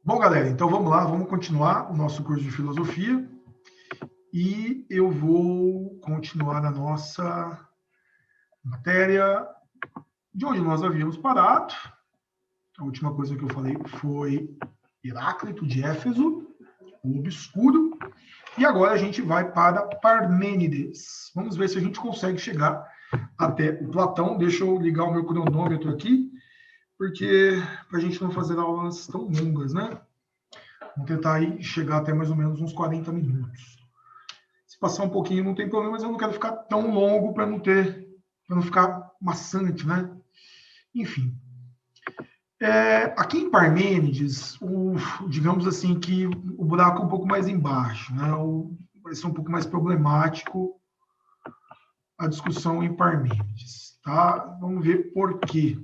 Bom, galera, então vamos lá, vamos continuar o nosso curso de filosofia e eu vou continuar na nossa matéria de onde nós havíamos parado. A última coisa que eu falei foi Heráclito de Éfeso, o obscuro, e agora a gente vai para Parmênides. Vamos ver se a gente consegue chegar até o Platão. Deixa eu ligar o meu cronômetro aqui, porque para a gente não fazer aulas tão longas, né? Vamos tentar aí chegar até mais ou menos uns 40 minutos. Se passar um pouquinho não tem problema, mas eu não quero ficar tão longo para não ficar maçante, né? Enfim. Aqui em Parmênides, digamos assim que o buraco é um pouco mais embaixo, né? Vai ser um pouco mais problemático a discussão em Parmênides, tá? Vamos ver por quê.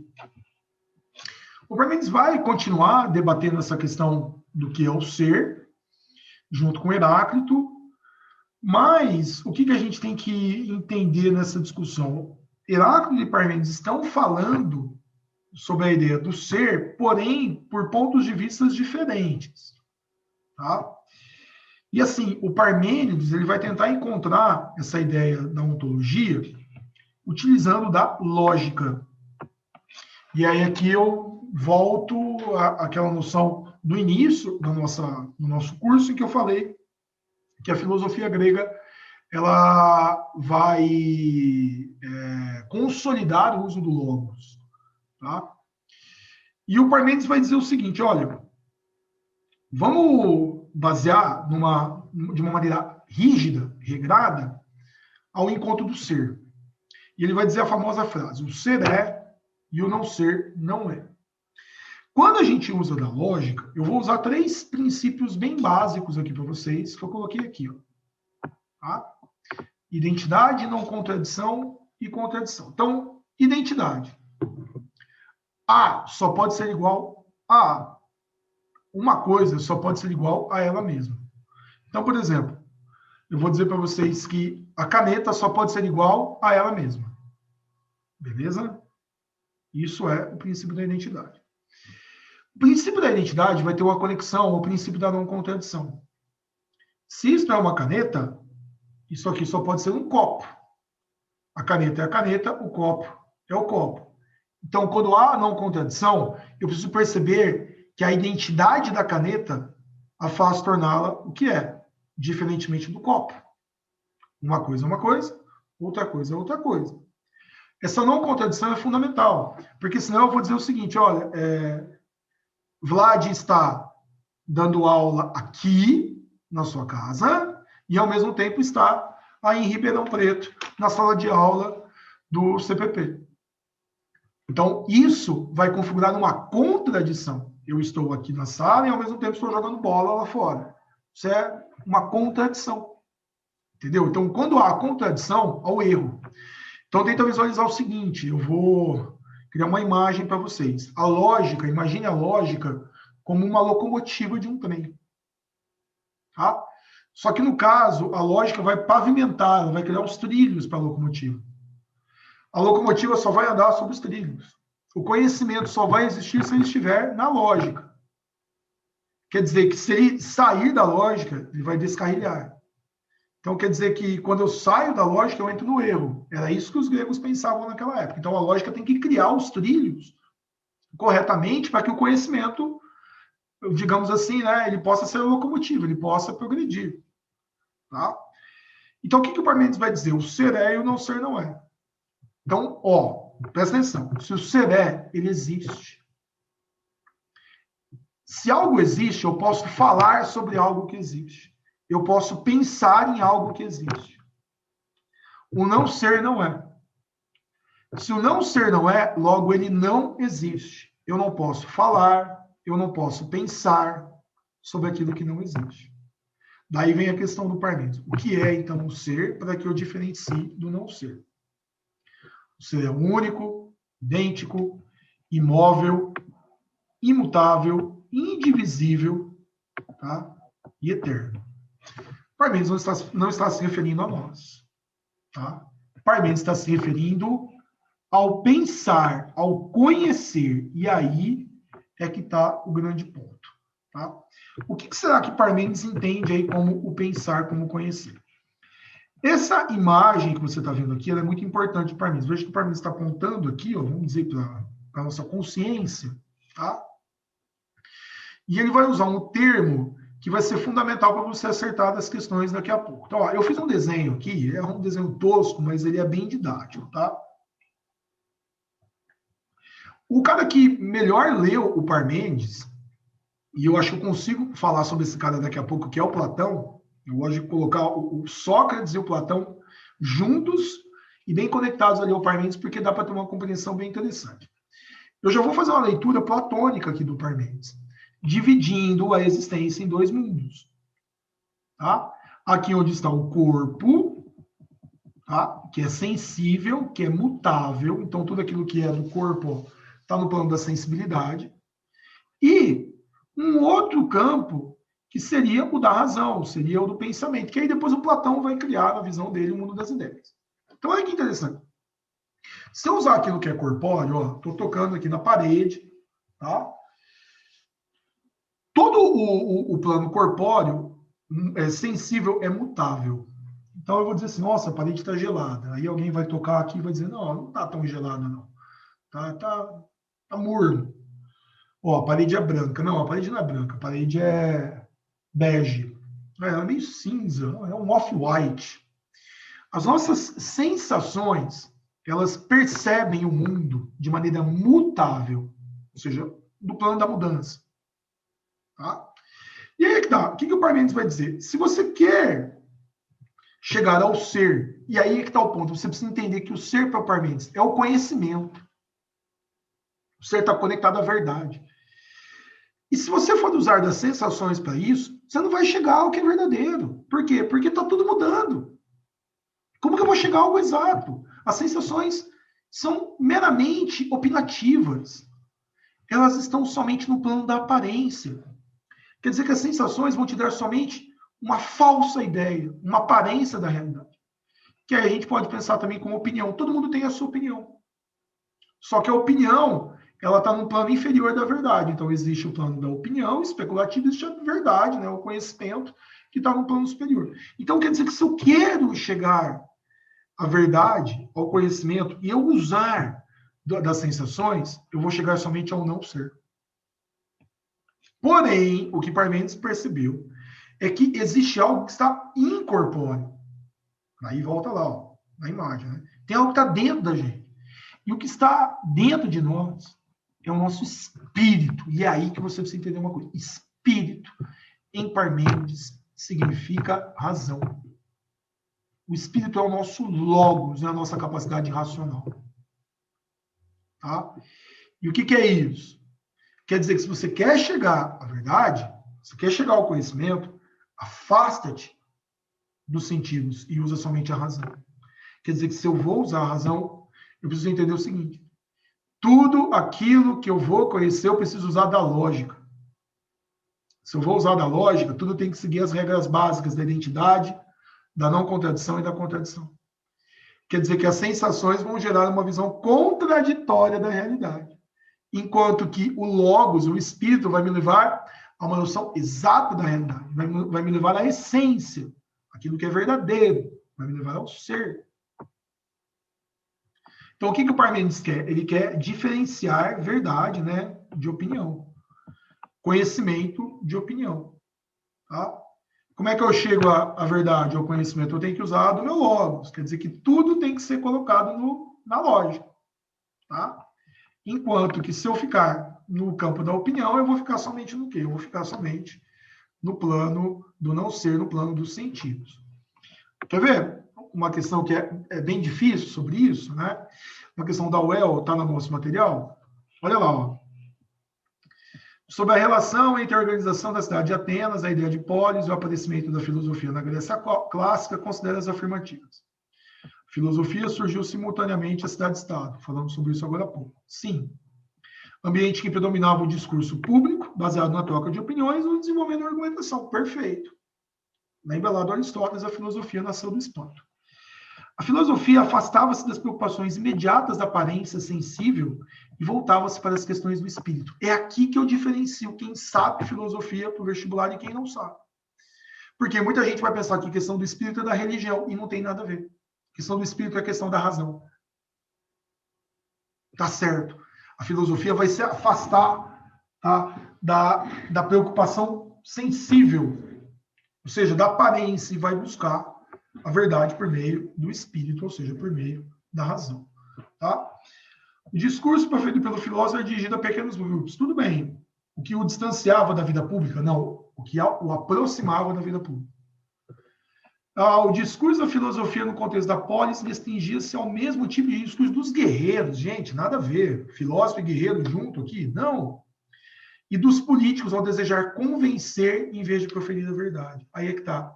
O Parmênides vai continuar debatendo essa questão do que é o ser, junto com Heráclito, mas o que a gente tem que entender nessa discussão? Heráclito e Parmênides estão falando sobre a ideia do ser, porém, por pontos de vista diferentes. Tá? E assim, o Parmênides ele vai tentar encontrar essa ideia da ontologia utilizando da lógica. E aí aqui eu volto àquela noção do início do nosso curso, em que eu falei que a filosofia grega ela vai consolidar o uso do logos. Tá? E o Parmênides vai dizer o seguinte, olha, vamos basear de uma maneira rígida, regrada, ao encontro do ser. E ele vai dizer a famosa frase, o ser é e o não ser não é. Quando a gente usa da lógica, eu vou usar 3 princípios bem básicos aqui para vocês, que eu coloquei aqui. Ó. Tá? Identidade, não contradição e contradição. Então, identidade. A só pode ser igual a A. Uma coisa só pode ser igual a ela mesma. Então, por exemplo, eu vou dizer para vocês que a caneta só pode ser igual a ela mesma. Beleza? Isso é o princípio da identidade. O princípio da identidade vai ter uma conexão ao princípio da não contradição. Se isso é uma caneta, isso aqui só pode ser um copo. A caneta é a caneta, o copo é o copo. Então, quando há não contradição, eu preciso perceber que a identidade da caneta a faz torná-la o que é, diferentemente do copo. Uma coisa é uma coisa, outra coisa é outra coisa. Essa não contradição é fundamental, porque senão eu vou dizer o seguinte, olha, Vlad está dando aula aqui na sua casa e ao mesmo tempo está aí em Ribeirão Preto, na sala de aula do CPP. Então, isso vai configurar uma contradição. Eu estou aqui na sala e, ao mesmo tempo, estou jogando bola lá fora. Isso é uma contradição. Entendeu? Então, quando há contradição, há o erro. Então, tenta visualizar o seguinte, eu vou criar uma imagem para vocês. A lógica, imagine a lógica como uma locomotiva de um trem. Tá? Só que, no caso, a lógica vai pavimentar, ela vai criar os trilhos para a locomotiva. A locomotiva só vai andar sobre os trilhos. O conhecimento só vai existir se ele estiver na lógica. Quer dizer que se ele sair da lógica, ele vai descarrilhar. Então quer dizer que quando eu saio da lógica, eu entro no erro. Era isso que os gregos pensavam naquela época. Então a lógica tem que criar os trilhos corretamente para que o conhecimento, digamos assim, né, ele possa ser locomotivo, ele possa progredir. Tá? Então o que o Parmênides vai dizer? O ser é e o não ser não é. Então, presta atenção. Se o ser é, ele existe. Se algo existe, eu posso falar sobre algo que existe. Eu posso pensar em algo que existe. O não ser não é. Se o não ser não é, logo ele não existe. Eu não posso falar, eu não posso pensar sobre aquilo que não existe. Daí vem a questão do Parmênides. O que é, então, o ser para que eu diferencie do não ser? O ser é único, idêntico, imóvel, imutável, indivisível, tá? E eterno. Parmênides não está se referindo a nós. Tá? Parmênides está se referindo ao pensar, ao conhecer. E aí é que está o grande ponto. Tá? O que será que Parmênides entende aí como o pensar, como o conhecer? Essa imagem que você está vendo aqui, ela é muito importante para Parmênides. Veja que o Parmênides está apontando aqui, ó, vamos dizer, para a nossa consciência, tá? E ele vai usar um termo que vai ser fundamental para você acertar das questões daqui a pouco. Então, ó, eu fiz um desenho aqui, é um desenho tosco, mas ele é bem didático, tá? O cara que melhor leu o Parmênides, e eu acho que eu consigo falar sobre esse cara daqui a pouco, que é o Platão. Eu gosto de colocar o Sócrates e o Platão juntos e bem conectados ali ao Parmênides, porque dá para ter uma compreensão bem interessante. Eu já vou fazer uma leitura platônica aqui do Parmênides, dividindo a existência em dois mundos. Tá? Aqui onde está o corpo, tá? Que é sensível, que é mutável, então tudo aquilo que é do corpo está no plano da sensibilidade. E um outro campo que seria o da razão, seria o do pensamento, que aí depois o Platão vai criar na visão dele o mundo das ideias. Então olha que interessante. Se eu usar aquilo que é corpóreo, ó, estou tocando aqui na parede, tá? Todo o plano corpóreo sensível é mutável. Então eu vou dizer assim, nossa, a parede está gelada. Aí alguém vai tocar aqui e vai dizer, não está tão gelada, não. Tá morno. Ó, a parede é branca. Não, a parede não é branca, a parede é bege. Ela é meio cinza, é um off-white. As nossas sensações, elas percebem o mundo de maneira mutável, ou seja, do plano da mudança. Tá? E aí que tá. O que o Parmênides vai dizer? Se você quer chegar ao ser, e aí é que está o ponto, você precisa entender que o ser para o Parmênides é o conhecimento. O ser está conectado à verdade. E se você for usar das sensações para isso, você não vai chegar ao que é verdadeiro. Por quê? Porque está tudo mudando. Como que eu vou chegar a algo exato? As sensações são meramente opinativas. Elas estão somente no plano da aparência. Quer dizer que as sensações vão te dar somente uma falsa ideia, uma aparência da realidade. Que aí a gente pode pensar também como opinião. Todo mundo tem a sua opinião. Só que a opinião, ela está no plano inferior da verdade. Então, existe o plano da opinião especulativa, existe a verdade, né? O conhecimento, que está no plano superior. Então, quer dizer que se eu quero chegar à verdade, ao conhecimento, e eu usar das sensações, eu vou chegar somente ao não ser. Porém, o que Parmênides percebeu é que existe algo que está incorpóreo. Aí volta lá, ó, na imagem. Né? Tem algo que está dentro da gente. E o que está dentro de nós é o nosso espírito. E é aí que você precisa entender uma coisa. Espírito, em Parmênides, significa razão. O espírito é o nosso logos, é a nossa capacidade racional. Tá? E o que é isso? Quer dizer que se você quer chegar à verdade, se quer chegar ao conhecimento, afasta-te dos sentidos e usa somente a razão. Quer dizer que se eu vou usar a razão, eu preciso entender o seguinte: tudo aquilo que eu vou conhecer, eu preciso usar da lógica. Se eu vou usar da lógica, tudo tem que seguir as regras básicas da identidade, da não contradição e da contradição. Quer dizer que as sensações vão gerar uma visão contraditória da realidade. Enquanto que o logos, o espírito, vai me levar a uma noção exata da realidade, vai me levar à essência, aquilo que é verdadeiro, vai me levar ao ser. Então, o que o Parmênides quer? Ele quer diferenciar verdade, né, de opinião. Conhecimento de opinião. Tá? Como é que eu chego à verdade, ao conhecimento? Eu tenho que usar do meu logos. Quer dizer que tudo tem que ser colocado na lógica. Tá? Enquanto que se eu ficar no campo da opinião, eu vou ficar somente no quê? Eu vou ficar somente no plano do não ser, no plano dos sentidos. Quer ver? Uma questão que é bem difícil sobre isso, né? Uma questão da UEL, está no nosso material. Olha lá, ó. Sobre a relação entre a organização da cidade de Atenas, a ideia de polis e o aparecimento da filosofia na Grécia clássica, considera as afirmativas. A filosofia surgiu simultaneamente à cidade-estado. Falamos sobre isso agora há pouco. Sim. Ambiente que predominava o discurso público, baseado na troca de opiniões, no desenvolvimento da argumentação. Perfeito. Lembra lá do Aristóteles, a filosofia nasceu do espanto. A filosofia afastava-se das preocupações imediatas da aparência sensível e voltava-se para as questões do espírito. É aqui que eu diferencio quem sabe filosofia para o vestibular e quem não sabe. Porque muita gente vai pensar que a questão do espírito é da religião e não tem nada a ver. A questão do espírito é a questão da razão. Tá certo. A filosofia vai se afastar, tá, da preocupação sensível, ou seja, da aparência, e vai buscar a verdade por meio do espírito, ou seja, por meio da razão. Tá? O discurso proferido pelo filósofo é dirigido a pequenos grupos. Tudo bem. O que o distanciava da vida pública? Não. O que o aproximava da vida pública. O discurso da filosofia no contexto da polis restringia-se ao mesmo tipo de discurso dos guerreiros. Gente, nada a ver. Filósofo e guerreiro junto aqui? Não. E dos políticos ao desejar convencer em vez de proferir a verdade. Aí é que está.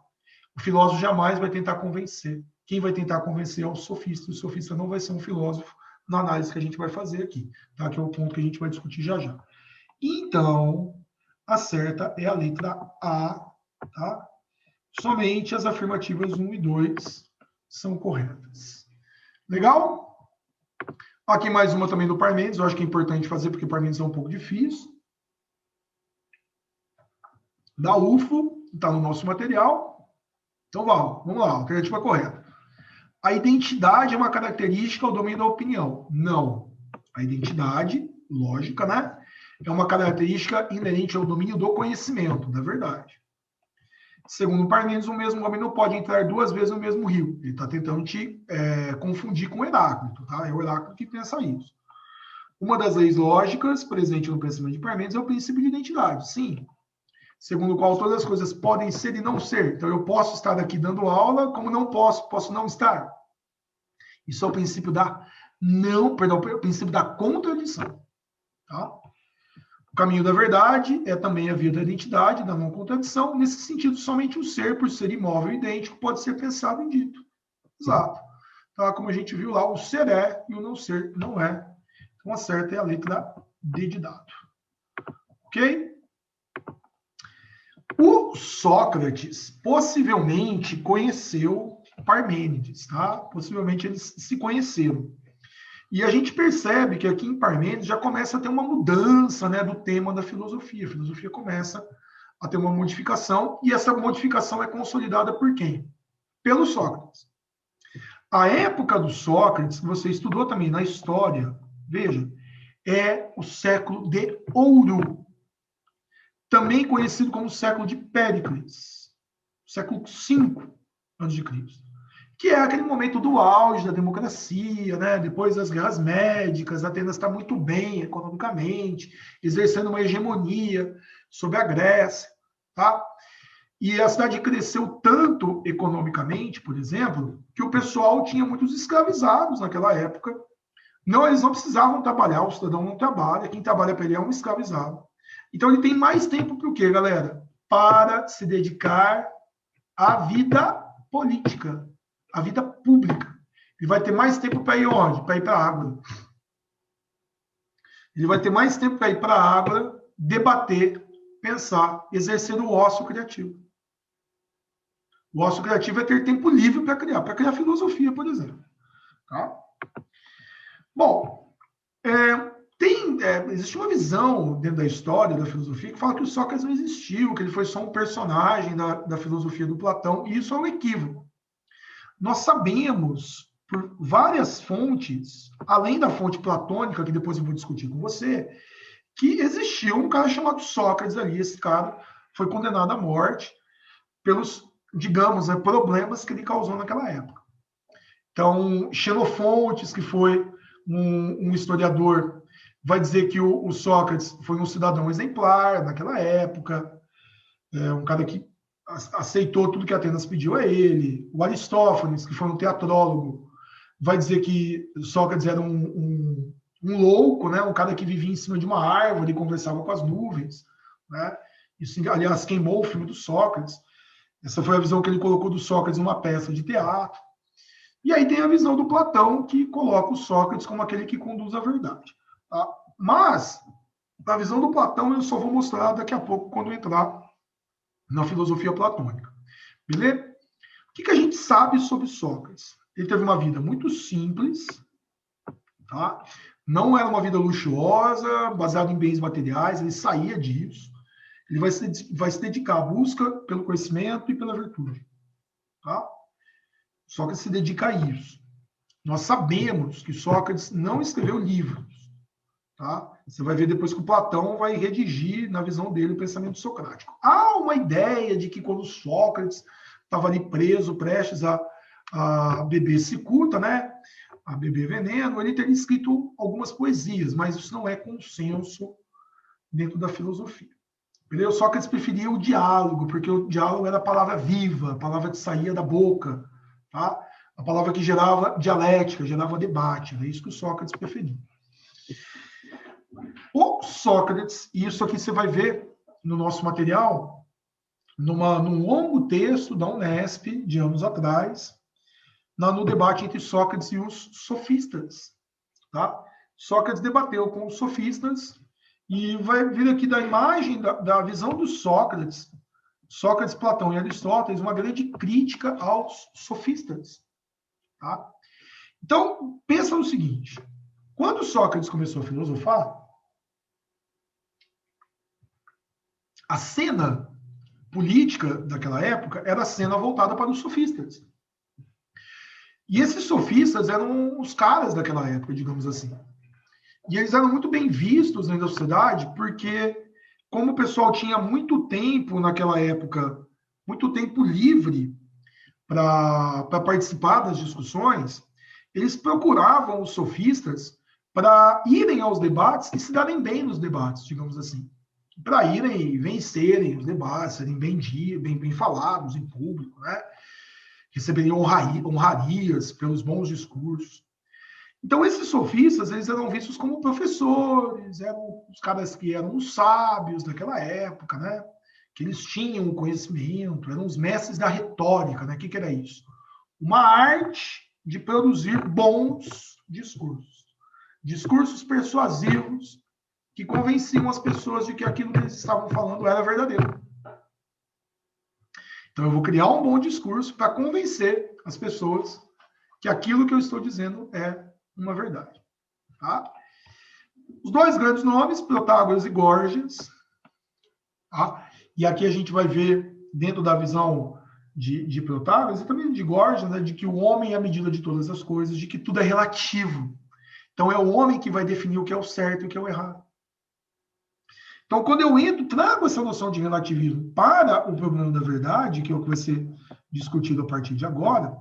O filósofo jamais vai tentar convencer. Quem vai tentar convencer é o sofista. O sofista não vai ser um filósofo na análise que a gente vai fazer aqui, tá? Que é o ponto que a gente vai discutir já já. Então, a certa é a letra A, tá? Somente as afirmativas 1 e 2 são corretas. Legal? Aqui mais uma também do Parmênides, eu acho que é importante fazer, porque o Parmênides é um pouco difícil. Da UFO, está no nosso material. Então, vamos lá, alternativa correta. A identidade é uma característica ao domínio da opinião. Não. A identidade, lógica, né? É uma característica inerente ao domínio do conhecimento, da verdade. Segundo Parmênides, o mesmo homem não pode entrar duas vezes no mesmo rio. Ele está tentando te confundir com o Heráclito, tá? É o Heráclito que pensa isso. Uma das leis lógicas presente no pensamento de Parmênides é o princípio de identidade. Sim. Segundo o qual todas as coisas podem ser e não ser. Então, eu posso estar aqui dando aula, como não posso não estar. Isso é o princípio da o princípio da contradição. Tá? O caminho da verdade é também a via da identidade, da não contradição. Nesse sentido, somente o ser, por ser imóvel e idêntico, pode ser pensado e dito. Exato. Tá? Como a gente viu lá, o ser é e o não ser não é. Então, a certa é a letra D de dado. Ok? O Sócrates possivelmente conheceu Parmênides, tá? Possivelmente eles se conheceram. E a gente percebe que aqui em Parmênides já começa a ter uma mudança, né, do tema da filosofia. A filosofia começa a ter uma modificação, e essa modificação é consolidada por quem? Pelo Sócrates. A época do Sócrates, que você estudou também na história, veja, é o século de ouro, também conhecido como século de Péricles, século V a.C., que é aquele momento do auge da democracia, né? Depois das guerras médicas, Atenas está muito bem economicamente, exercendo uma hegemonia sobre a Grécia, tá? E a cidade cresceu tanto economicamente, por exemplo, que o pessoal tinha muitos escravizados naquela época. Não, eles não precisavam trabalhar, o cidadão não trabalha, quem trabalha para ele é um escravizado. Então, ele tem mais tempo para o quê, galera? Para se dedicar à vida política, à vida pública. Ele vai ter mais tempo para ir onde? Para ir para a Ágora. Ele vai ter mais tempo para ir para a Ágora, debater, pensar, exercer o ócio criativo. O ócio criativo é ter tempo livre para criar filosofia, por exemplo. Tá? Bom, existe uma visão dentro da história da filosofia que fala que o Sócrates não existiu, que ele foi só um personagem da filosofia do Platão, e isso é um equívoco. Nós sabemos, por várias fontes, além da fonte platônica, que depois eu vou discutir com você, que existiu um cara chamado Sócrates ali. Esse cara foi condenado à morte pelos, digamos, problemas que ele causou naquela época. Então, Xenofontes, que foi um historiador, vai dizer que o Sócrates foi um cidadão exemplar naquela época, um cara que aceitou tudo que Atenas pediu a ele. O Aristófanes, que foi um teatrólogo, vai dizer que Sócrates era um louco, né? Um cara que vivia em cima de uma árvore e conversava com as nuvens. Né? Isso, aliás, queimou o filme do Sócrates. Essa foi a visão que ele colocou do Sócrates numa peça de teatro. E aí tem a visão do Platão, que coloca o Sócrates como aquele que conduz a verdade. Tá? Mas, a visão do Platão eu só vou mostrar daqui a pouco, quando eu entrar na filosofia platônica. Beleza? O que a gente sabe sobre Sócrates? Ele teve uma vida muito simples, tá? Não era uma vida luxuosa, baseada em bens materiais, ele saía disso. Ele vai se dedicar à busca pelo conhecimento e pela virtude, tá? Sócrates se dedica a isso. Nós sabemos que Sócrates não escreveu livros, tá? Você vai ver depois que o Platão vai redigir, na visão dele, o pensamento socrático. Há uma ideia de que quando Sócrates estava ali preso, prestes a beber cicuta, né? A beber veneno, ele teria escrito algumas poesias, mas isso não é consenso dentro da filosofia. Entendeu? Sócrates preferia o diálogo, porque o diálogo era a palavra viva, a palavra que saía da boca, tá? A palavra que gerava dialética, gerava debate. É isso que o Sócrates preferia. O Sócrates, e isso aqui você vai ver no nosso material, num longo texto da Unesp, de anos atrás, no debate entre Sócrates e os sofistas. Tá? Sócrates debateu com os sofistas e vai vir aqui da imagem, da visão dos Sócrates, Platão e Aristóteles, uma grande crítica aos sofistas. Tá? Então, pensa no seguinte, quando Sócrates começou a filosofar, a cena política daquela época era a cena voltada para os sofistas. E esses sofistas eram os caras daquela época, digamos assim. E eles eram muito bem vistos dentro da sociedade, porque como o pessoal tinha muito tempo naquela época, muito tempo livre para participar das discussões, eles procuravam os sofistas para irem aos debates e se darem bem nos debates, digamos assim. Para irem vencerem os debates, serem bem falados em público, né? Receberiam honrarias pelos bons discursos. Então, esses sofistas, eles eram vistos como professores, eram os caras que eram os sábios daquela época, né? Que eles tinham o conhecimento, eram os mestres da retórica, né? O que era isso? Uma arte de produzir bons discursos. Discursos persuasivos que convenciam as pessoas de que aquilo que eles estavam falando era verdadeiro. Então, eu vou criar um bom discurso para convencer as pessoas que aquilo que eu estou dizendo é uma verdade. Tá? Os dois grandes nomes, Protágoras e Górgias. Tá? E aqui a gente vai ver, dentro da visão de Protágoras e também de Górgias, né, de que o homem é a medida de todas as coisas, de que tudo é relativo. Então, é o homem que vai definir o que é o certo e o que é o errado. Então, quando eu trago essa noção de relativismo para o problema da verdade, que é o que vai ser discutido a partir de agora,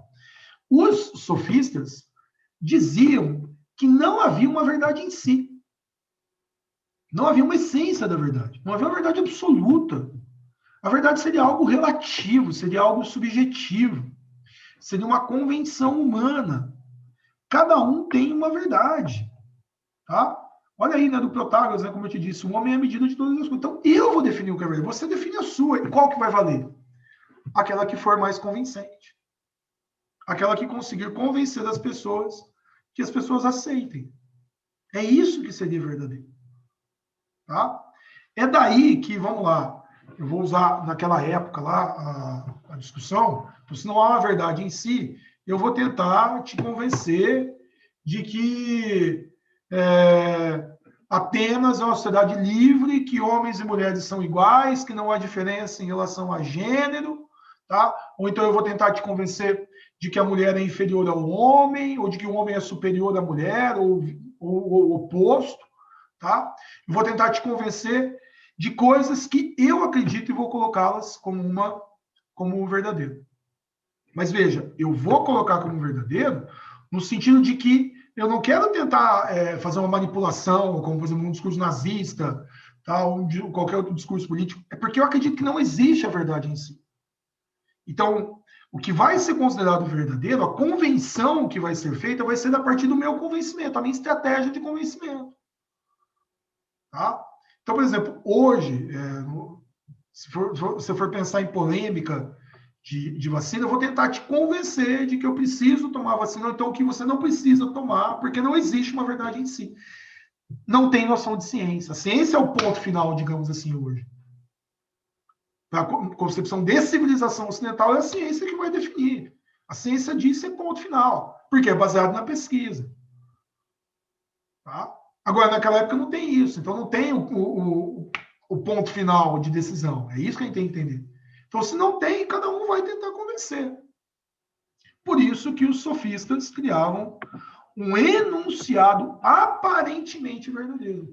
os sofistas diziam que não havia uma verdade em si. Não havia uma essência da verdade. Não havia uma verdade absoluta. A verdade seria algo relativo, seria algo subjetivo. Seria uma convenção humana. Cada um tem uma verdade. Tá? Olha aí, né, do Protágoras, né, como eu te disse, o homem é a medida de todas as coisas. Então, eu vou definir o que é verdade. Você define a sua. E qual que vai valer? Aquela que for mais convincente. Aquela que conseguir convencer as pessoas, que as pessoas aceitem. É isso que seria verdadeiro. Tá? É daí que, vamos lá, eu vou usar naquela época lá a discussão, então, se não há uma verdade em si, eu vou tentar te convencer de que Atenas é uma sociedade livre, que homens e mulheres são iguais, que não há diferença em relação a gênero, tá? Ou então eu vou tentar te convencer de que a mulher é inferior ao homem, ou de que o homem é superior à mulher, ou o oposto, tá? Eu vou tentar te convencer de coisas que eu acredito e vou colocá-las como verdadeiro. Mas veja, eu vou colocar como verdadeiro no sentido de que eu não quero tentar fazer uma manipulação, como, por exemplo, um discurso nazista, tá? Ou qualquer outro discurso político. É porque eu acredito que não existe a verdade em si. Então, o que vai ser considerado verdadeiro, a convenção que vai ser feita, vai ser a partir do meu convencimento, a minha estratégia de convencimento. Tá? Então, por exemplo, hoje, se você for pensar em polêmica de vacina, eu vou tentar te convencer de que eu preciso tomar vacina, ou então que você não precisa tomar, porque não existe uma verdade em si. Não tem noção de ciência. A ciência é o ponto final, digamos assim, hoje. Para a concepção de civilização ocidental, é a ciência que vai definir. A ciência diz é ponto final, porque é baseado na pesquisa. Tá? Agora, naquela época não tem isso, então não tem o ponto final de decisão. É isso que a gente tem que entender. Então, se não tem, cada um vai tentar convencer. Por isso que os sofistas criavam um enunciado aparentemente verdadeiro.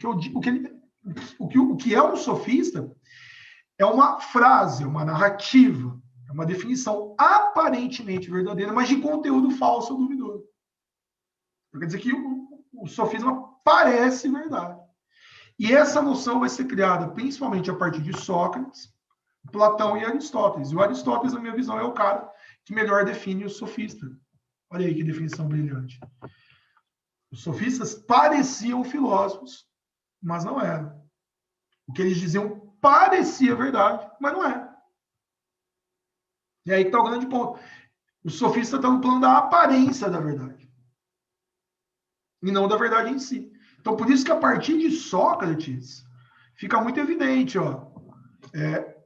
O que é um sofista é uma frase, uma narrativa, é uma definição aparentemente verdadeira, mas de conteúdo falso ou duvidoso. Quer dizer que o sofisma parece verdade. E essa noção vai ser criada principalmente a partir de Sócrates, Platão e Aristóteles. E o Aristóteles, na minha visão, é o cara que melhor define o sofista. Olha aí que definição brilhante. Os sofistas pareciam filósofos, mas não eram. O que eles diziam parecia verdade, mas não é. E aí que está o grande ponto. O sofista está no plano da aparência da verdade. E não da verdade em si. Então, por isso que a partir de Sócrates, fica muito evidente, ó.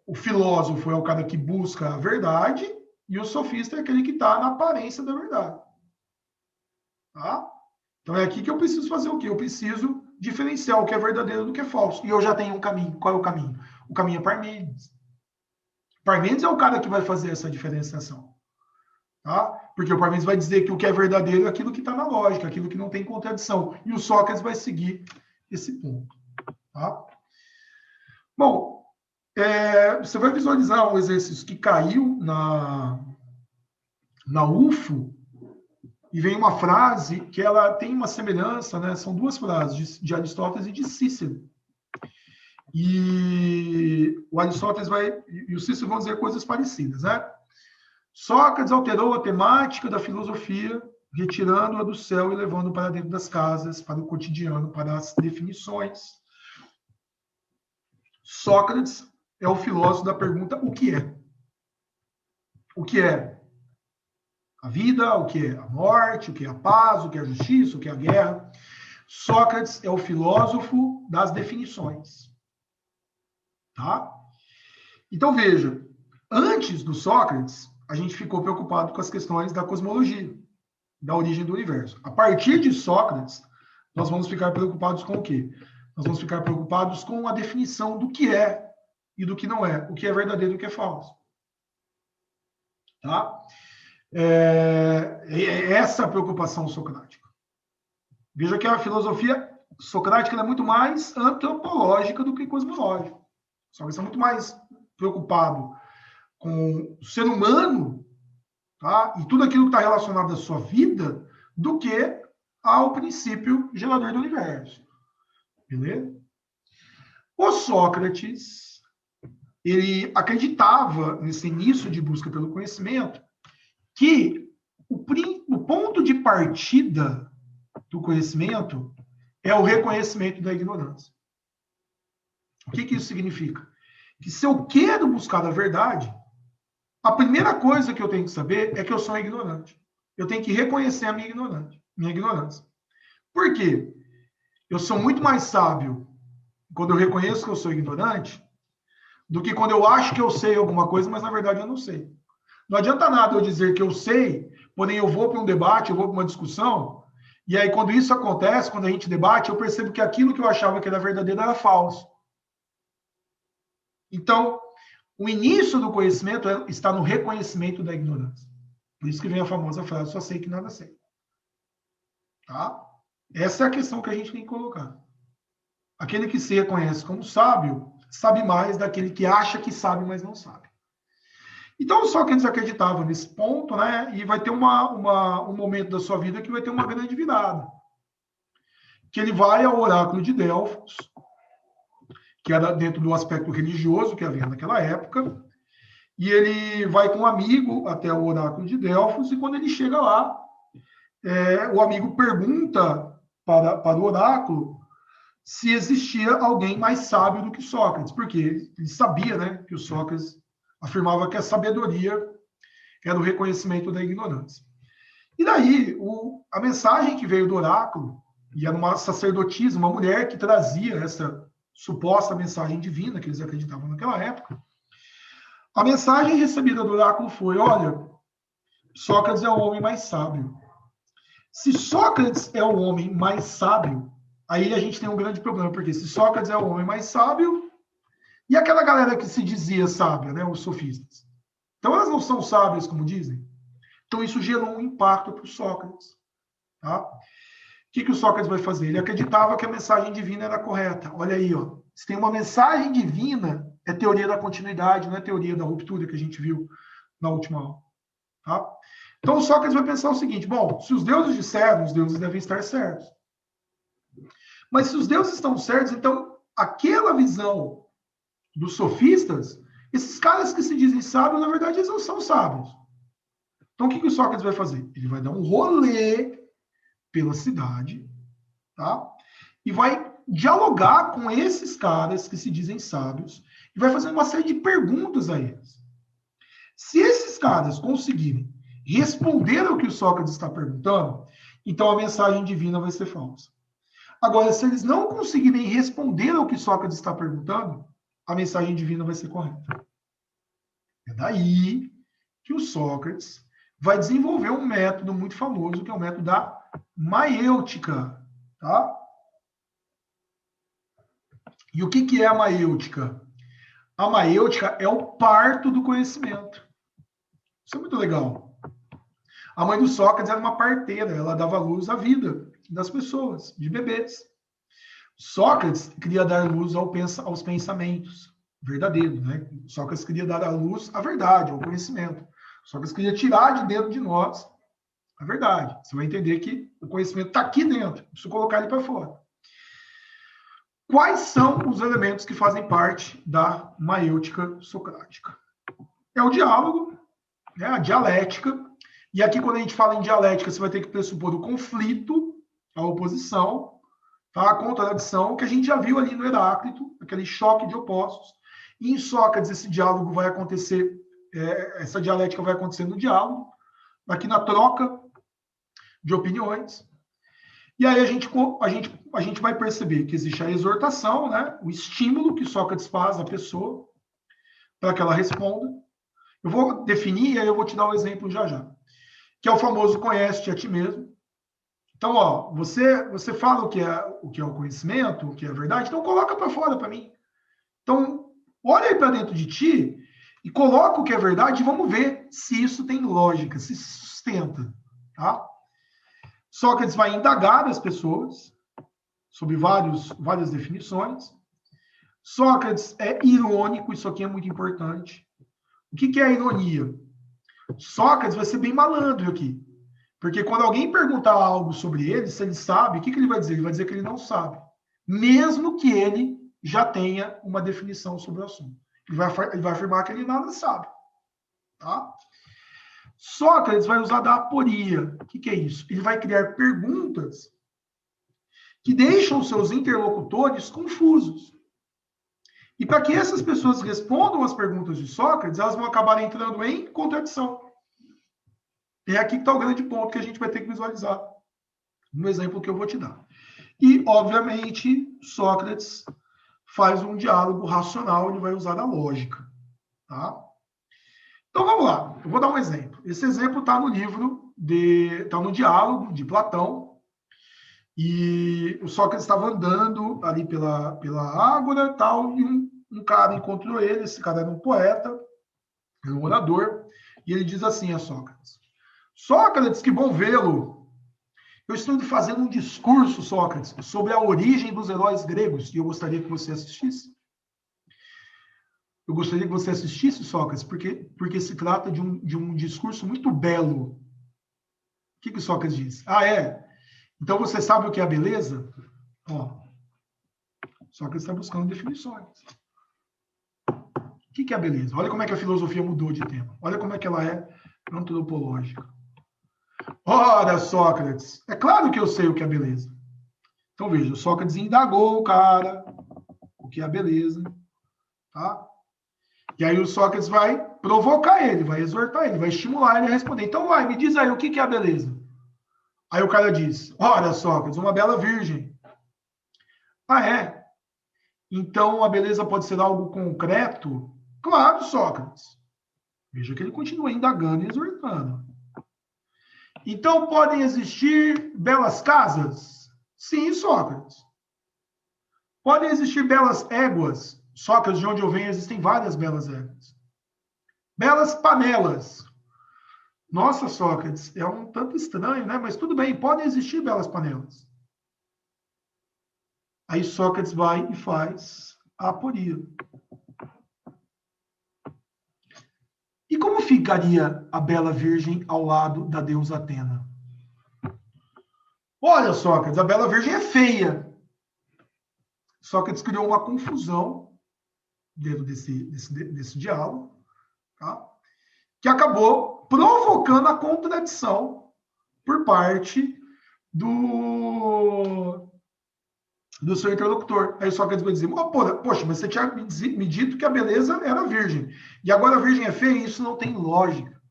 O filósofo é o cara que busca a verdade e o sofista é aquele que está na aparência da verdade. Tá? Então, é aqui que eu preciso fazer o quê? Eu preciso diferenciar o que é verdadeiro do que é falso. E eu já tenho um caminho. Qual é o caminho? O caminho é Parmênides. Parmênides é o cara que vai fazer essa diferenciação. Tá? Porque o Parmênides vai dizer que o que é verdadeiro é aquilo que está na lógica, aquilo que não tem contradição. E o Sócrates vai seguir esse ponto. Tá? Bom, você vai visualizar um exercício que caiu na UFO e vem uma frase que ela tem uma semelhança, né? São duas frases, de Aristóteles e de Cícero. E o Aristóteles e o Cícero vão dizer coisas parecidas, né? Sócrates alterou a temática da filosofia, retirando-a do céu e levando para dentro das casas, para o cotidiano, para as definições. Sócrates é o filósofo da pergunta: o que é? O que é a vida? O que é a morte? O que é a paz? O que é a justiça? O que é a guerra? Sócrates é o filósofo das definições. Tá? Então, veja, antes do Sócrates, a gente ficou preocupado com as questões da cosmologia, da origem do universo. A partir de Sócrates, nós vamos ficar preocupados com o quê? Nós vamos ficar preocupados com a definição do que é e do que não é, o que é verdadeiro e o que é falso. Tá? Essa a preocupação socrática. Veja que a filosofia socrática é muito mais antropológica do que cosmológica. Sócrates é muito mais preocupado com o ser humano, tá? E tudo aquilo que está relacionado à sua vida, do que ao princípio gerador do universo. Beleza? O Sócrates, ele acreditava, nesse início de busca pelo conhecimento, que o ponto de partida do conhecimento é o reconhecimento da ignorância. O que isso significa? Que se eu quero buscar a verdade, a primeira coisa que eu tenho que saber é que eu sou ignorante. Eu tenho que reconhecer a minha ignorância. Por quê? Eu sou muito mais sábio quando eu reconheço que eu sou ignorante do que quando eu acho que eu sei alguma coisa, mas na verdade eu não sei. Não adianta nada eu dizer que eu sei, porém eu vou para um debate, eu vou para uma discussão, e aí quando isso acontece, quando a gente debate, eu percebo que aquilo que eu achava que era verdadeiro era falso. Então, o início do conhecimento está no reconhecimento da ignorância. Por isso que vem a famosa frase: só sei que nada sei. Tá? Essa é a questão que a gente tem que colocar. Aquele que se reconhece como sábio, sabe mais daquele que acha que sabe, mas não sabe. Então, só que eles acreditavam nesse ponto, né? E vai ter um momento da sua vida que vai ter uma grande virada. Que ele vai ao oráculo de Delfos, que era dentro do aspecto religioso que havia naquela época, e ele vai com um amigo até o oráculo de Delfos, e quando ele chega lá, o amigo pergunta para o oráculo se existia alguém mais sábio do que Sócrates, porque ele sabia, né, que o Sócrates afirmava que a sabedoria era o reconhecimento da ignorância. E daí, a mensagem que veio do oráculo, e era uma sacerdotisa, uma mulher que trazia essa suposta mensagem divina que eles acreditavam naquela época, a mensagem recebida do oráculo foi: olha, Sócrates é o homem mais sábio. Se Sócrates é o homem mais sábio, aí a gente tem um grande problema, porque se Sócrates é o homem mais sábio, e aquela galera que se dizia sábia, né, os sofistas? Então elas não são sábias, como dizem. Então isso gerou um impacto para o Sócrates. Tá? O que o Sócrates vai fazer? Ele acreditava que a mensagem divina era correta. Olha aí, ó. Se tem uma mensagem divina, é teoria da continuidade, não é teoria da ruptura que a gente viu na última aula. Tá? Então o Sócrates vai pensar o seguinte: bom, se os deuses disseram, os deuses devem estar certos. Mas se os deuses estão certos, então aquela visão dos sofistas, esses caras que se dizem sábios, na verdade, eles não são sábios. Então o que o Sócrates vai fazer? Ele vai dar um rolê pela cidade, tá? E vai dialogar com esses caras que se dizem sábios e vai fazer uma série de perguntas a eles. Se esses caras conseguirem responder ao que o Sócrates está perguntando, então a mensagem divina vai ser falsa. Agora, se eles não conseguirem responder ao que Sócrates está perguntando, a mensagem divina vai ser correta. É daí que o Sócrates vai desenvolver um método muito famoso, que é o método da maêutica. Tá? E o que é a maêutica? A maêutica é o parto do conhecimento. Isso é muito legal. A mãe do Sócrates era uma parteira, ela dava luz à vida das pessoas, de bebês. Sócrates queria dar luz aos pensamentos verdadeiros, né? Sócrates queria dar à luz à verdade, ao conhecimento. Sócrates queria tirar de dentro de nós a verdade. Você vai entender que o conhecimento está aqui dentro, preciso colocar ele para fora. Quais são os elementos que fazem parte da maêutica socrática? É o diálogo, né? A dialética. E aqui, quando a gente fala em dialética, você vai ter que pressupor o conflito, a oposição, tá? A contradição, que a gente já viu ali no Heráclito, aquele choque de opostos. E em Sócrates, esse diálogo vai acontecer, essa dialética vai acontecer no diálogo, aqui na troca de opiniões. E aí a gente vai perceber que existe a exortação, né? O estímulo que Sócrates faz à pessoa para que ela responda. Eu vou definir e aí eu vou te dar um exemplo já já. Que é o famoso conhece-te a ti mesmo. Então, ó, você fala o que é o conhecimento, o que é a verdade, então coloca para fora para mim. Então, olha aí para dentro de ti e coloca o que é verdade e vamos ver se isso tem lógica, se sustenta, tá? Sócrates vai indagar as pessoas sobre várias definições. Sócrates é irônico, isso aqui é muito importante. O que é a ironia? Sócrates vai ser bem malandro aqui. Porque quando alguém perguntar algo sobre ele, se ele sabe, o que ele vai dizer? Ele vai dizer que ele não sabe. Mesmo que ele já tenha uma definição sobre o assunto. Ele vai afirmar que ele nada sabe. Tá? Sócrates vai usar da aporia. O que é isso? Ele vai criar perguntas que deixam os seus interlocutores confusos. E para que essas pessoas respondam as perguntas de Sócrates, elas vão acabar entrando em contradição. É aqui que está o grande ponto que a gente vai ter que visualizar no exemplo que eu vou te dar. E, obviamente, Sócrates faz um diálogo racional, ele vai usar a lógica. Tá? Então, vamos lá. Eu vou dar um exemplo. Esse exemplo está no livro, está no diálogo de Platão. E o Sócrates estava andando ali pela ágora e tal, e um cara encontrou ele, esse cara era um poeta, era um orador, e ele diz assim a Sócrates: Sócrates, que bom vê-lo. Eu estou fazendo um discurso, Sócrates, sobre a origem dos heróis gregos, e eu gostaria que você assistisse. Eu gostaria que você assistisse, Sócrates, porque se trata de um discurso muito belo. O que Sócrates diz? Ah, é? Então você sabe o que é a beleza? Ó, Sócrates está buscando definições. O que é a beleza? Olha como é que a filosofia mudou de tema. Olha como é que ela é antropológica. Ora, Sócrates, é claro que eu sei o que é beleza. Então veja, o Sócrates indagou o cara, o que é a beleza, tá? E aí o Sócrates vai provocar ele, vai exortar ele, vai estimular ele a responder. Então vai, me diz aí o que é a beleza. Aí o cara diz, ora, Sócrates, uma bela virgem. Ah, é? Então a beleza pode ser algo concreto? Claro, Sócrates. Veja que ele continua indagando e exortando. Então, podem existir belas casas? Sim, Sócrates. Podem existir belas éguas? Sócrates, de onde eu venho, existem várias belas éguas. Belas panelas? Nossa, Sócrates, é um tanto estranho, né? Mas tudo bem, podem existir belas panelas. Aí Sócrates vai e faz a aporia. E como ficaria a bela virgem ao lado da deusa Atena? Olha, Sócrates, a bela virgem é feia. Sócrates criou uma confusão dentro desse diálogo, tá? Que acabou provocando a contradição por parte do seu interlocutor. Aí Sócrates vai dizer, poxa, mas você tinha me dito que a beleza era virgem, e agora a virgem é feia, isso não tem lógica.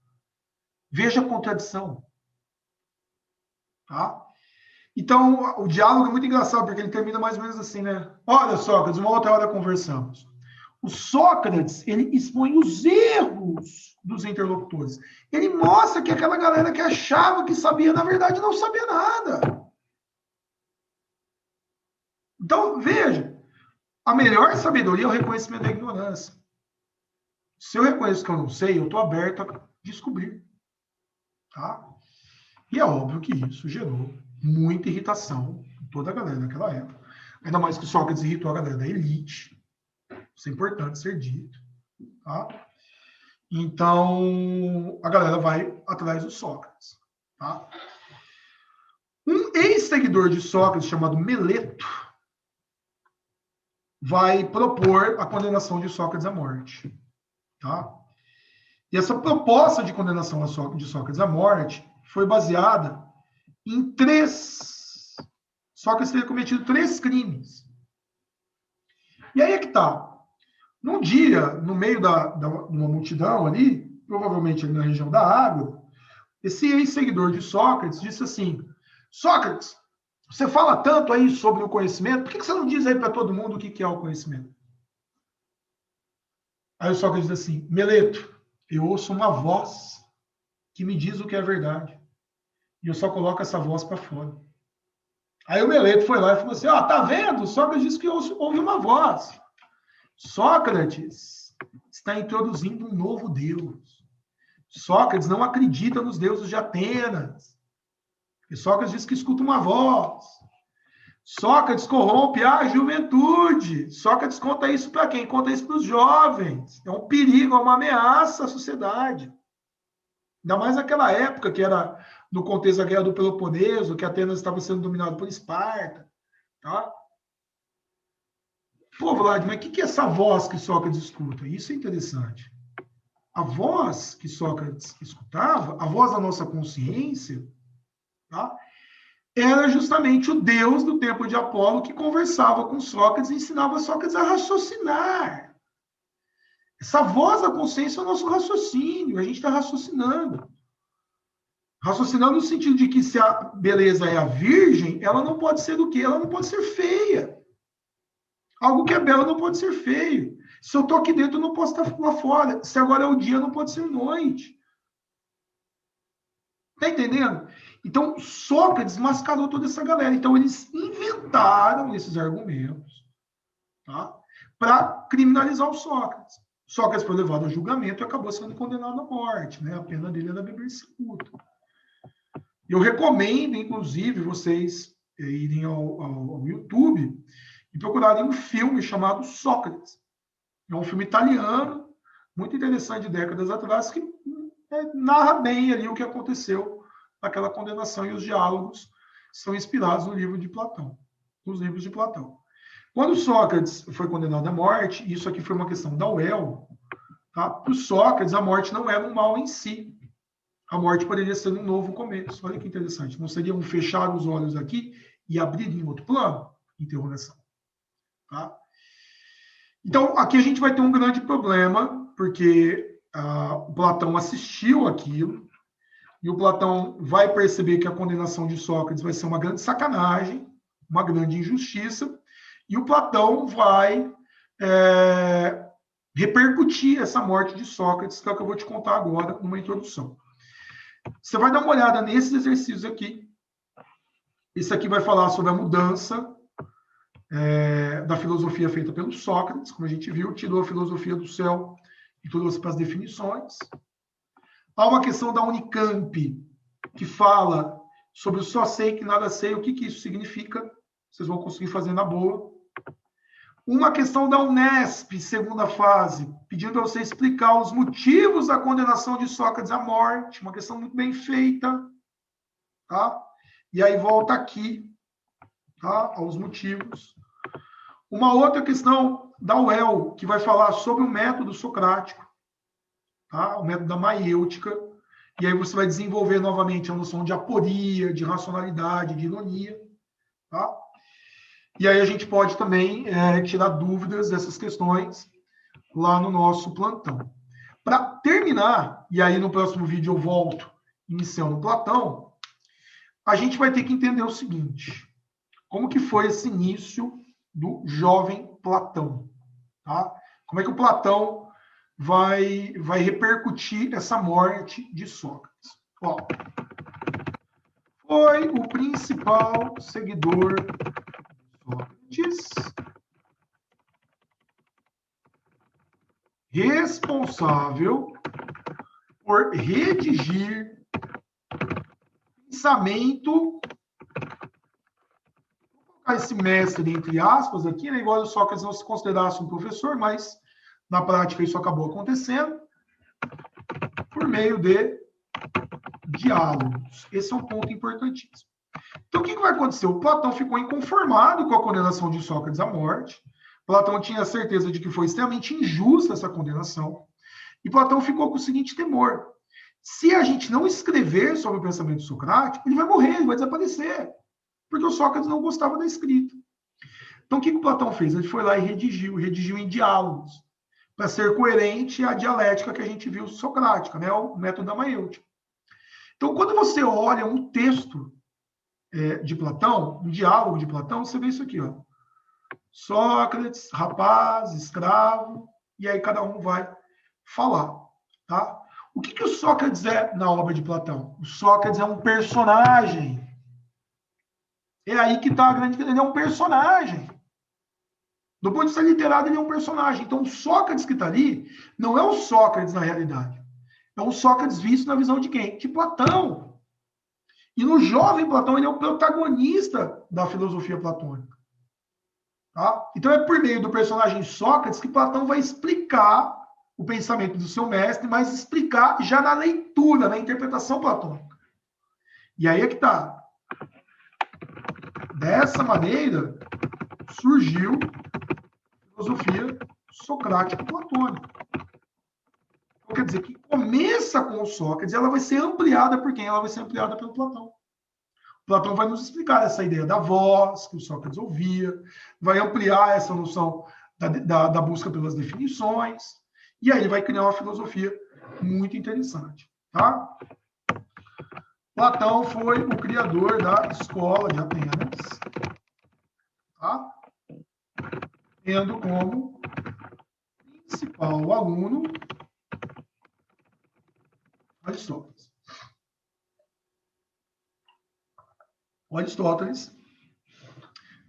Veja a contradição. Tá? Então, o diálogo é muito engraçado, porque ele termina mais ou menos assim, né? Olha, Sócrates, uma outra hora conversamos. O Sócrates, ele expõe os erros dos interlocutores. Ele mostra que aquela galera que achava que sabia, na verdade, não sabia nada. Então, veja, a melhor sabedoria é o reconhecimento da ignorância. Se eu reconheço que eu não sei, eu estou aberto a descobrir. Tá? E é óbvio que isso gerou muita irritação em toda a galera daquela época. Ainda mais que Sócrates irritou a galera da elite. Isso é importante ser dito. Tá? Então, a galera vai atrás do Sócrates. Tá? Um ex-seguidor de Sócrates, chamado Meleto, vai propor a condenação de Sócrates à morte. Tá? E essa proposta de condenação de Sócrates à morte foi baseada em Sócrates teria cometido 3 crimes. E aí é que tá. Num dia, no meio de uma multidão ali, provavelmente ali na região da Ágora, esse ex-seguidor de Sócrates disse assim, Sócrates, você fala tanto aí sobre o conhecimento, por que você não diz aí para todo mundo o que é o conhecimento? Aí o Sócrates diz assim, Meleto, eu ouço uma voz que me diz o que é verdade. E eu só coloco essa voz para fora. Aí o Meleto foi lá e falou assim, tá vendo? Sócrates disse que ouve uma voz. Sócrates está introduzindo um novo Deus. Sócrates não acredita nos deuses de Atenas. E Sócrates diz que escuta uma voz. Sócrates corrompe a juventude. Sócrates conta isso para quem? Conta isso para os jovens. É um perigo, é uma ameaça à sociedade. Ainda mais naquela época, que era no contexto da Guerra do Peloponeso, que Atenas estava sendo dominado por Esparta. Tá? Pô, Vlad, mas o que é essa voz que Sócrates escuta? Isso é interessante. A voz que Sócrates escutava, a voz da nossa consciência, tá? Era justamente o Deus do tempo de Apolo que conversava com Sócrates e ensinava Sócrates a raciocinar. Essa voz da consciência é o nosso raciocínio, a gente está raciocinando. Raciocinando no sentido de que se a beleza é a virgem, ela não pode ser do quê? Ela não pode ser feia. Algo que é belo não pode ser feio. Se eu estou aqui dentro, eu não posso estar lá fora. Se agora é o dia, não pode ser noite. Está entendendo? Então, Sócrates mascarou toda essa galera. Então, eles inventaram esses argumentos, tá? Para criminalizar o Sócrates. Sócrates foi levado ao julgamento e acabou sendo condenado à morte. Né? A pena dele era beber cicuta. Eu recomendo, inclusive, vocês irem ao YouTube e procurarem um filme chamado Sócrates. É um filme italiano, muito interessante, de décadas atrás, que narra bem ali o que aconteceu naquela condenação, e os diálogos são inspirados no livro de Platão, nos livros de Platão. Quando Sócrates foi condenado à morte, isso aqui foi uma questão da UEL, tá? Para o Sócrates, a morte não era um mal em si. A morte poderia ser um novo começo. Olha que interessante. Não seria um fechar os olhos aqui e abrir em outro plano? Interrogação. Tá? Então, aqui a gente vai ter um grande problema, porque o Platão assistiu aquilo, e o Platão vai perceber que a condenação de Sócrates vai ser uma grande sacanagem, uma grande injustiça, e o Platão vai repercutir essa morte de Sócrates, que é o que eu vou te contar agora numa introdução. Você vai dar uma olhada nesses exercícios aqui. Esse aqui vai falar sobre a mudança da filosofia feita pelo Sócrates, como a gente viu, tirou a filosofia do céu e trouxe para as definições. Há uma questão da Unicamp, que fala sobre o só sei que nada sei, o que isso significa. Vocês vão conseguir fazer na boa. Uma questão da Unesp, segunda fase, pedindo para você explicar os motivos da condenação de Sócrates à morte. Uma questão muito bem feita. Tá? E aí volta aqui, tá? Aos motivos. Uma outra questão da UEL, que vai falar sobre o método socrático, tá? O método da maiêutica. E aí você vai desenvolver novamente a noção de aporia, de racionalidade, de ironia. Tá? E aí a gente pode também tirar dúvidas dessas questões lá no nosso plantão. Para terminar, e aí no próximo vídeo eu volto iniciando o Platão, a gente vai ter que entender o seguinte: como que foi esse início do jovem Platão? Tá? Como é que o Platão vai repercutir essa morte de Sócrates? Ó, foi o principal seguidor de Sócrates, responsável por redigir pensamento. Vou colocar esse mestre entre aspas aqui, né? Igual o Sócrates não se considerasse um professor, mas na prática isso acabou acontecendo por meio de diálogos. Esse é um ponto importantíssimo. Então, o que vai acontecer? O Platão ficou inconformado com a condenação de Sócrates à morte. Platão tinha certeza de que foi extremamente injusta essa condenação. E Platão ficou com o seguinte temor: se a gente não escrever sobre o pensamento socrático, ele vai morrer, ele vai desaparecer. Porque o Sócrates não gostava da escrita. Então, o que o Platão fez? Ele foi lá e redigiu em diálogos, para ser coerente à dialética que a gente viu socrática, né? O método da maiêutica. Então, quando você olha um texto de Platão, um diálogo de Platão, você vê isso aqui, ó. Sócrates, rapaz, escravo, e aí cada um vai falar, tá? O que o Sócrates é na obra de Platão? O Sócrates é um personagem. É aí que está a grande questão. Ele é um personagem. Do ponto de vista literário, ele é um personagem. Então, o Sócrates que está ali não é o Sócrates na realidade. É um Sócrates visto na visão de quem? De Platão. E no jovem Platão, ele é o protagonista da filosofia platônica. Tá? Então, é por meio do personagem Sócrates que Platão vai explicar o pensamento do seu mestre, mas explicar já na leitura, na interpretação platônica. E aí é que está. Dessa maneira, surgiu a filosofia socrático-platônica. Então, quer dizer que começa com o Sócrates, ela vai ser ampliada por quem? Ela vai ser ampliada pelo Platão. Platão vai nos explicar essa ideia da voz que o Sócrates ouvia, vai ampliar essa noção da busca pelas definições, e aí ele vai criar uma filosofia muito interessante. Tá? Platão foi o criador da escola de Atenas, tá? Tendo como principal aluno Aristóteles. O Aristóteles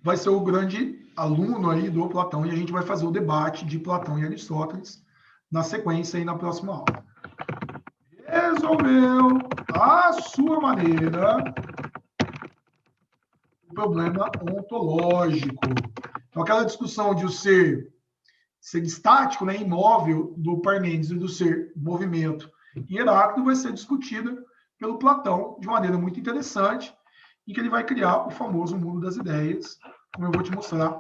vai ser o grande aluno aí do Platão, e a gente vai fazer o debate de Platão e Aristóteles na sequência aí na próxima aula. Resolveu à sua maneira o problema ontológico. Então, aquela discussão de o ser estático, né, imóvel, do Parmênides, e do ser movimento em Heráclito vai ser discutida pelo Platão de maneira muito interessante, em que ele vai criar o famoso mundo das ideias, como eu vou te mostrar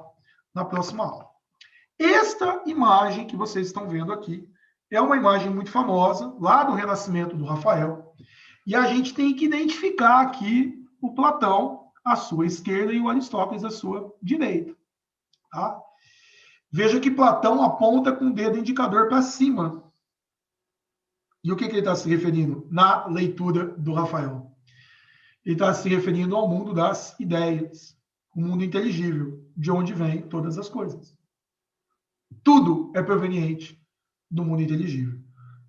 na próxima aula. Esta imagem que vocês estão vendo aqui é uma imagem muito famosa, lá do Renascimento do Rafael, e a gente tem que identificar aqui o Platão à sua esquerda e o Aristóteles à sua direita. Tá? Veja que Platão aponta com o dedo indicador para cima. E o que ele está se referindo na leitura do Rafael? Ele está se referindo ao mundo das ideias, o mundo inteligível, de onde vêm todas as coisas. Tudo é proveniente do mundo inteligível.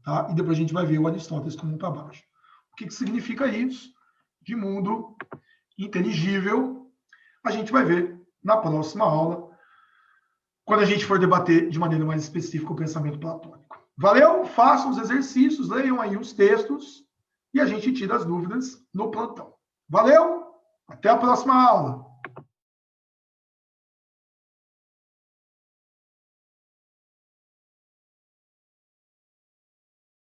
Tá? E depois a gente vai ver o Aristóteles como para baixo. O que significa isso? De mundo inteligível, a gente vai ver na próxima aula, quando a gente for debater de maneira mais específica o pensamento platônico. Valeu? Façam os exercícios, leiam aí os textos e a gente tira as dúvidas no plantão. Valeu? Até a próxima aula!